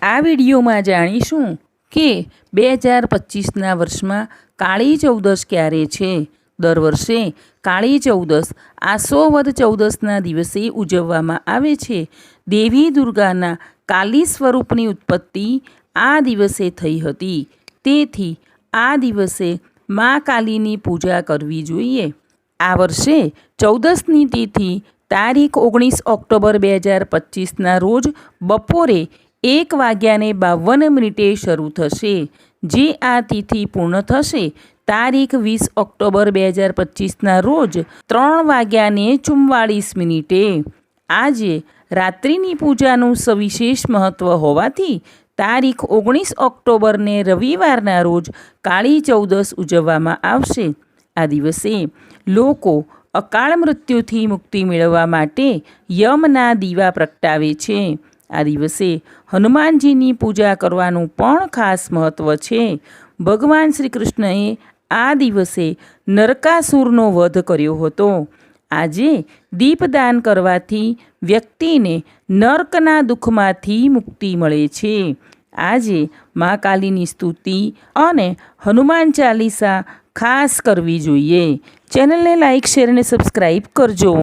આ વિડીયોમાં જાણીશું કે 2025ના વર્ષમાં કાળી ચૌદશ ક્યારે છે। દર વર્ષે કાળી ચૌદશ આસો વદ ચૌદશના દિવસે ઉજવવામાં આવે છે। દેવી દુર્ગાના કાલી સ્વરૂપની ઉત્પત્તિ આ દિવસે થઈ હતી, તેથી આ દિવસે મા કાલીની પૂજા કરવી જોઈએ। આ વર્ષે ચૌદશની તિથિ તારીખ 19 ઓક્ટોબર 2025ના રોજ બપોરે 1:52 શરૂ થશે, જે આ તિથિ પૂર્ણ થશે તારીખ 20 ઓક્ટોબર 2025ના રોજ 3:44 આજે રાત્રિની પૂજાનું સવિશેષ મહત્ત્વ હોવાથી તારીખ 19 ઓક્ટોબરને રવિવારના રોજ કાળી ચૌદશ ઉજવવામાં આવશે। આ દિવસે લોકો અકાળ મૃત્યુથી મુક્તિ મેળવવા માટે યમના દીવા પ્રગટાવે છે। આ દિવસે હનુમાનજીની પૂજા કરવાનું પણ ખાસ મહત્ત્વ છે। ભગવાન શ્રી કૃષ્ણએ આ દિવસે નરકાસુરનો વધ કર્યો હતો। આજે દીપદાન કરવાથી વ્યક્તિને નર્કના દુઃખમાંથી મુક્તિ મળે છે। આજે મા કાલીની સ્તુતિ અને હનુમાન ચાલીસા ખાસ કરવી જોઈએ। ચેનલને લાઇક, શેર અને સબસ્ક્રાઈબ કરજો।